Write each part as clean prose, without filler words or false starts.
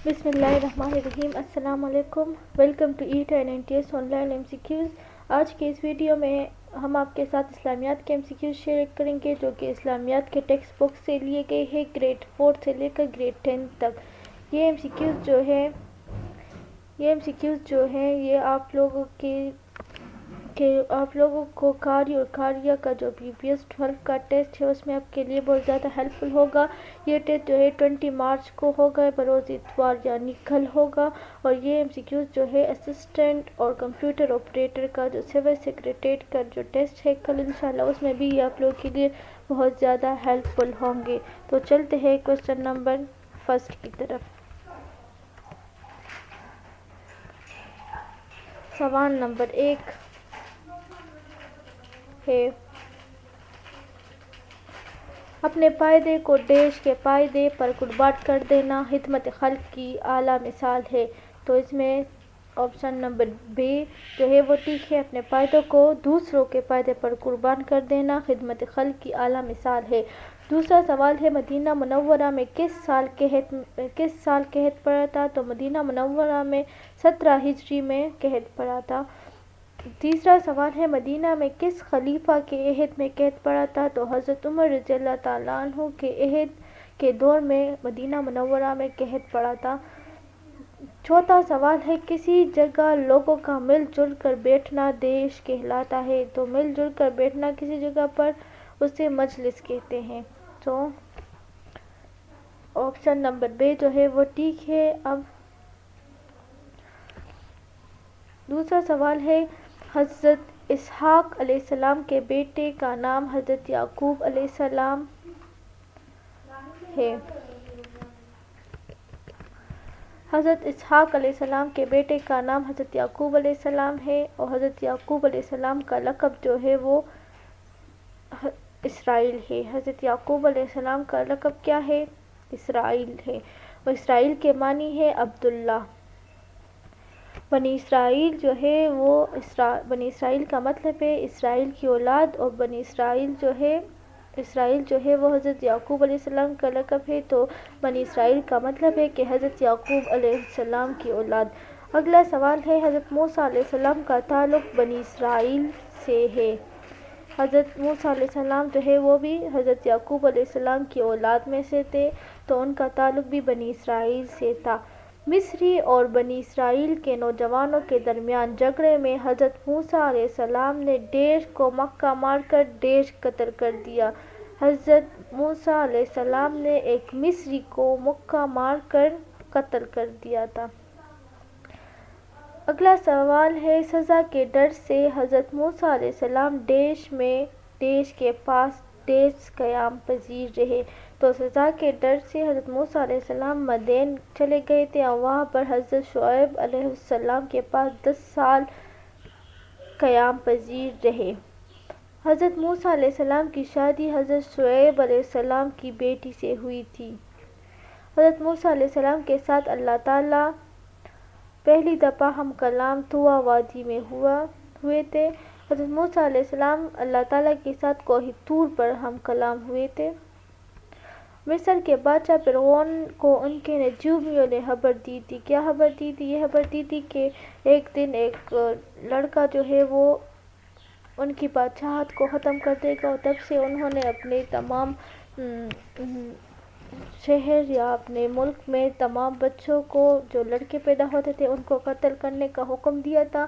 بسم اللہ الرحمن الرحیم۔ السلام علیکم، ویلکم ٹو ایٹ and NTS online MCQs۔ آج کے اس ویڈیو میں ہم آپ کے ساتھ اسلامیات کے MCQs شیئر کریں گے جو کہ اسلامیات کے ٹیکسٹ بک سے لیے گئے ہیں گریڈ 4 سے لے کر گریڈ 10 تک۔ یہ MCQs جو ہیں یہ آپ لوگوں کو قاری اور قاریہ کا جو PPS 12 کا ٹیسٹ ہے اس میں آپ کے لیے بہت زیادہ ہیلپ فل ہوگا۔ یہ ٹیسٹ جو ہے 20 مارچ کو ہوگا، بروز اتوار یعنی کل ہوگا، اور یہ MCQs جو ہے اسسٹنٹ اور کمپیوٹر آپریٹر کا جو سول سیکریٹریٹ کا جو ٹیسٹ ہے کل انشاءاللہ اس میں بھی یہ آپ لوگوں کے لیے بہت زیادہ ہیلپ فل ہوں گے۔ تو چلتے ہیں کوسچن نمبر 1 کی طرف۔ سوال نمبر 1 ہے، اپنے فائدے کو دیش کے فائدے پر قربان کر دینا خدمت خلق کی اعلیٰ مثال ہے۔ تو اس میں آپشن نمبر B جو ہے وہ ٹھیک ہے، اپنے فائدوں کو دوسروں کے فائدے پر قربان کر دینا خدمت خلق کی اعلیٰ مثال ہے۔ دوسرا سوال ہے، مدینہ منورہ میں کس سال قحط پڑا تھا؟ تو مدینہ منورہ میں 17 ہجری میں قحط پڑا تھا۔ تیسرا سوال ہے، مدینہ میں کس خلیفہ کے عہد میں قحط پڑا تھا؟ تو حضرت عمر رضی اللہ تعالیٰ عنہ کے عہد کے دور میں مدینہ منورہ میں قحط پڑا تھا۔ چوتھا سوال ہے، کسی جگہ لوگوں کا مل جل کر بیٹھنا دیش کہلاتا ہے؟ تو مل جل کر بیٹھنا کسی جگہ پر اسے مجلس کہتے ہیں۔ تو آپشن نمبر B جو ہے وہ ٹھیک ہے۔ اب دوسرا سوال ہے، حضرت اسحاق علیہ السلام کے بیٹے کا نام حضرت یعقوب علیہ السلام ہے۔ حضرت اسحاق علیہ السلام کے بیٹے کا نام حضرت یعقوب علیہ السلام ہے، اور حضرت یعقوب علیہ السلام کا لقب جو ہے وہ اسرائیل ہے۔ حضرت یعقوب علیہ السلام کا لقب کیا ہے؟ اسرائیل ہے، اور اسرائیل کے معنی ہے عبداللہ۔ بنی اسرائیل جو ہے وہ بنی اسرائیل کا مطلب ہے اسرائیل کی اولاد، اور بنی اسرائیل جو ہے وہ حضرت یعقوب علیہ السلام کا لقب ہے۔ تو بنی اسرائیل کا مطلب ہے کہ حضرت یعقوب علیہ السلام کی اولاد۔ اگلا سوال ہے، حضرت موسیٰ علیہ السلام کا تعلق بنی اسرائیل سے ہے؟ حضرت موسیٰ علیہ السلام جو ہے وہ بھی حضرت یعقوب علیہ السلام کی اولاد میں سے تھے، تو ان کا تعلق بھی بنی اسرائیل سے تھا۔ مصری اور بنی اسرائیل کے نوجوانوں کے درمیان جھگڑے میں حضرت موسیٰ علیہ السلام نے ڈیش کو مکہ مار کر ڈیش قتل کر دیا۔ حضرت موسیٰ علیہ السلام نے ایک مصری کو مکہ مار کر قتل کر دیا تھا۔ اگلا سوال ہے، سزا کے ڈر سے حضرت موسیٰ علیہ السلام ڈیش کے پاس ڈیش قیام پذیر رہے؟ تو سزا کے ڈر سے حضرت موسیٰ علیہ السلام مدین چلے گئے تھے، اور وہاں پر حضرت شعیب علیہ السلام کے پاس 10 سال قیام پذیر رہے۔ حضرت موسیٰ علیہ السلام کی شادی حضرت شعیب علیہ السلام کی بیٹی سے ہوئی تھی۔ حضرت موسیٰ علیہ السلام کے ساتھ اللہ تعالیٰ پہلی دفعہ ہم کلام طوٰ وادی میں ہوئے تھے۔ حضرت موسیٰ علیہ السلام اللہ تعالیٰ کے ساتھ کوہ طور پر ہم کلام ہوئے تھے۔ مصر کے بادشاہ فرعون کو ان کے نجومیوں نے خبر دی تھی۔ کیا خبر دی تھی؟ یہ خبر دی تھی کہ ایک دن ایک لڑکا جو ہے وہ ان کی بادشاہت کو ختم کر دے گا، اور تب سے انہوں نے اپنے تمام شہر یا اپنے ملک میں تمام بچوں کو جو لڑکے پیدا ہوتے تھے ان کو قتل کرنے کا حکم دیا تھا۔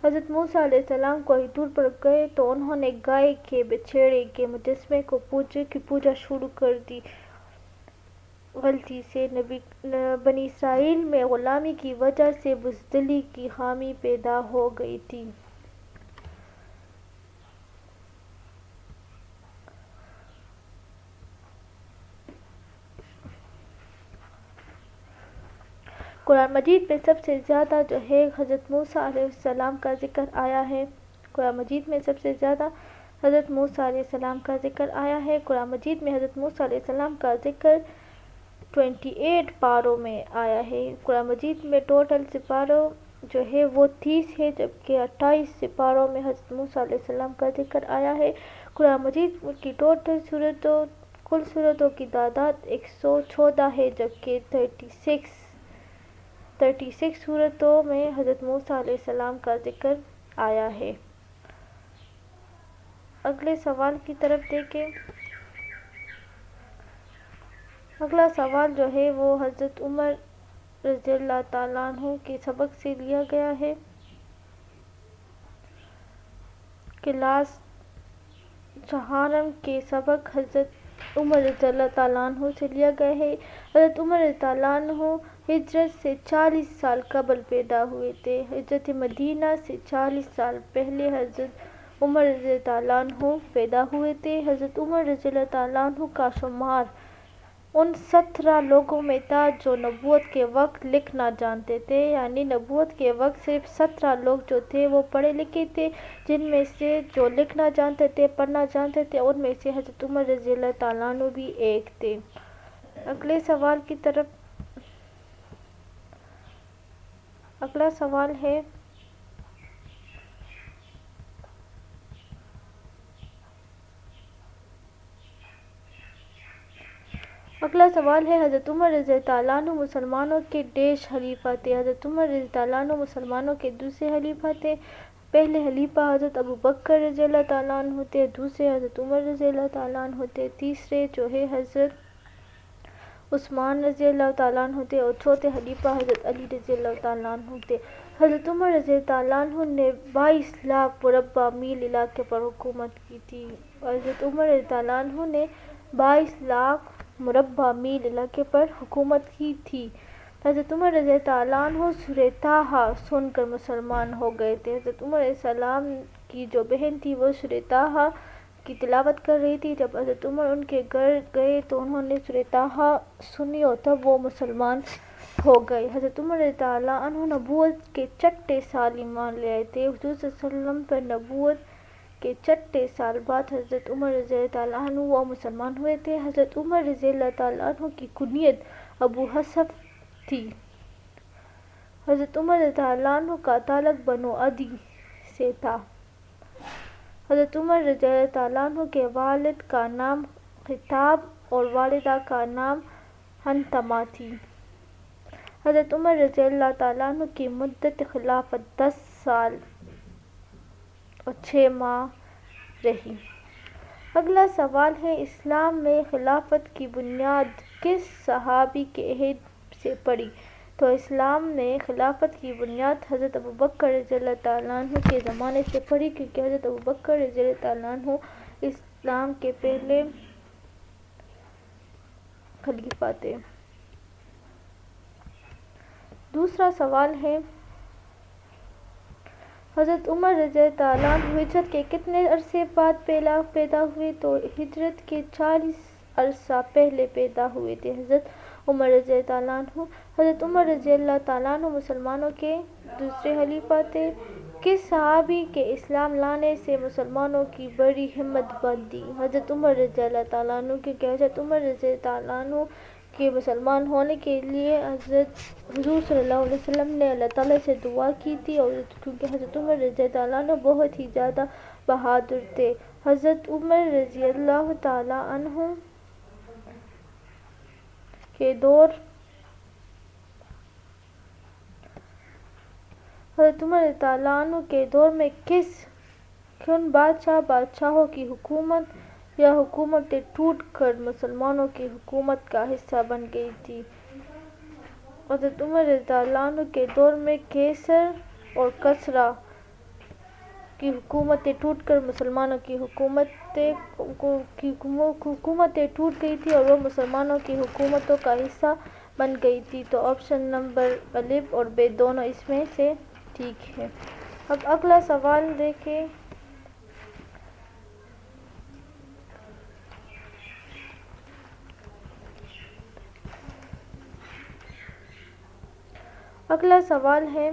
حضرت موسیٰ علیہ السلام کوہ طور پر گئے تو انہوں نے گائے کے بچھڑے کے مجسمے کو پوجا شروع کر دی۔ غلطی سے بنی اسرائیل میں غلامی کی وجہ سے بزدلی کی خامی پیدا ہو گئی تھی۔ قرآن مجید میں سب سے زیادہ جو ہے حضرت موسیٰ علیہ السلام کا ذکر آیا ہے۔ قرآن مجید میں سب سے زیادہ حضرت موسیٰ علیہ السلام کا ذکر آیا ہے۔ قرآن مجید میں حضرت موسیٰ علیہ السلام کا ذکر 28 پاروں میں آیا ہے۔ قرآن مجید میں ٹوٹل سپاروں جو ہے وہ 30 ہے، جبکہ 28 سپاروں میں حضرت موسیٰ علیہ السلام کا ذکر آیا ہے۔ قرآن مجید کی ٹوٹل کل سورتوں کی تعداد 114 ہے، جبکہ 36 36 صورتوں میں حضرت موسیٰ علیہ السلام کا ذکر آیا ہے۔ اگلے سوال کی طرف دیکھیں۔ اگلا سوال جو ہے وہ حضرت عمر رضی اللہ تعالیٰ عنہ کے سبق سے لیا گیا ہے۔ کلاس چہارم کے سبق حضرت عمر رضی اللہ تعالیٰ عنہ سے لیا گیا ہے۔ حضرت عمر رضی اللہ عنہ ہجرت سے 40 سال قبل پیدا ہوئے تھے۔ ہجرت مدینہ سے 40 سال پہلے حضرت عمر رضی اللہ عنہ پیدا ہوئے تھے۔ حضرت عمر رضی اللہ تعالیٰ عنہ کا شمار ان 17 لوگوں میں تھا جو نبوت کے وقت لکھنا جانتے تھے، یعنی نبوت کے وقت صرف 17 لوگ جو تھے وہ پڑھے لکھے تھے، جن میں سے جو لکھنا جانتے تھے، پڑھنا جانتے تھے، ان میں سے حضرت عمر رضی اللہ تعالیٰ عنہ بھی ایک تھے۔ اگلے سوال کی طرف۔ اگلا سوال ہے حضرت عمر رضی اللہ عنہ مسلمانوں کے ڈیش خلیفہ تھے۔ حضرت عمر رضی اللہ عنہ مسلمانوں کے دوسرے خلیفہ تھے۔ پہلے خلیفہ حضرت ابوبکر رضی اللہ تعالیٰ عنہ تھے، دوسرے حضرت عمر رضی اللہ تعالیٰ عنہ تھے، تیسرے جو ہے حضرت عثمان رضی اللہ تعالیٰ عنہ تھے، اور چوتھے خلیفہ حضرت علی رضی اللہ تعالیٰ عنہ تھے۔ حضرت عمر رضی اللہ عنہ نے 22 لاکھ مربع میل علاقے پر حکومت کی تھی۔ حضرت عمر رضی اللہ عنہ نے 22 لاکھ مربع میل علاقے پر حکومت کی تھی۔ حضرت عمر رضی اللہ عنہ سورہ طٰہٰ سن کر مسلمان ہو گئے تھے۔ حضرت عمر علیہ السلام کی جو بہن تھی وہ سورہ طٰہٰ کی تلاوت کر رہی تھی۔ جب حضرت عمر ان کے گھر گئے تو انہوں نے سورہ طٰہٰ سنی اور تب وہ مسلمان ہو گئے۔ حضرت عمر رضی اللہ عنہ نبوت کے چھٹے سال ایمان لے آئے تھے۔ حضور صلی اللہ علیہ وسلم پر نبوت کے چھٹے سال بعد حضرت عمر رضی اللہ عنہ وہ مسلمان ہوئے تھے۔ حضرت عمر رضی اللہ عنہ کی کنیت ابو حفص تھی۔ حضرت عمر رضی اللہ عنہ کا تعلق بنو عدی سے تھا۔ حضرت عمر رضی اللہ عنہ کے والد کا نام خطاب اور والدہ کا نام حنتمہ تھی۔ حضرت عمر رضی اللہ عنہ کی مدت خلافت 10 سال اور 6 ماہ رہی۔ اگلا سوال ہے، اسلام میں خلافت کی بنیاد کس صحابی کے عہد سے پڑی؟ تو اسلام میں خلافت کی بنیاد حضرت ابوبکر رضی اللہ عنہ کے زمانے سے پڑی، کیونکہ حضرت ابوبکر رضی اللہ عنہ اسلام کے پہلے خلیفہ تھے۔ دوسرا سوال ہے، حضرت عمر رضی اللہ عنہ ہجرت کے کتنے عرصے بعد پیدا ہوئے؟ تو ہجرت کے 40 عرصہ پہلے پیدا ہوئے تھے حضرت عمر رضی اللہ عنہ۔ حضرت عمر رضی اللہ عنہ مسلمانوں کے دوسرے خلیفہ تھے۔ کس صحابی کے اسلام لانے سے مسلمانوں کی بڑی ہمت بڑھی؟ حضرت عمر رضی اللہ عنہ، کیونکہ حضرت عمر رضی اللہ عنہ کے مسلمان ہونے کے لیے حضرت حضور صلی اللہ علیہ وسلم نے اللہ تعالیٰ سے دعا کی تھی، اور کیونکہ حضرت عمر رضی اللہ عنہ بہت ہی زیادہ بہادر تھے۔ حضرت عمر رضی اللہ تعالیٰ عنہ کے دور میں کن بادشاہوں کی حکومت یا حکومتیں ٹوٹ کر مسلمانوں کی حکومت کا حصہ بن گئی تھی؟ حضرت عمر رضی اللہ عنہ کے دور میں کیسر اور کسریٰ کی حکومتیں ٹوٹ کر مسلمانوں کی حکومتیں ٹوٹ گئی تھی اور وہ مسلمانوں کی حکومتوں کا حصہ بن گئی تھی۔ تو آپشن نمبر ا اور ب دونوں اس میں سے ٹھیک ہے۔ اب اگلا سوال دیکھیں۔ اگلا سوال ہے،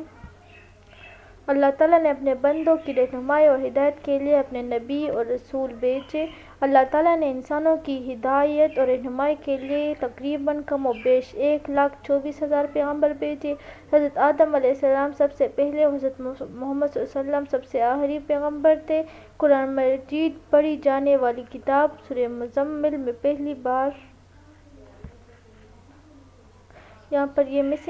اللہ تعالیٰ نے اپنے بندوں کی رہنمائی اور ہدایت کے لیے اپنے نبی اور رسول بھیجے۔ اللہ تعالیٰ نے انسانوں کی ہدایت اور رہنمائی کے لیے تقریباً کم و بیش 1,24,000 پیغمبر بھیجے۔ حضرت آدم علیہ السلام سب سے پہلے اور حضرت محمد صلی اللہ علیہ وسلم سب سے آخری پیغمبر تھے۔ قرآن مجید پڑھی جانے والی کتاب سورہ مزمل میں پہلی بار یہاں پر یہ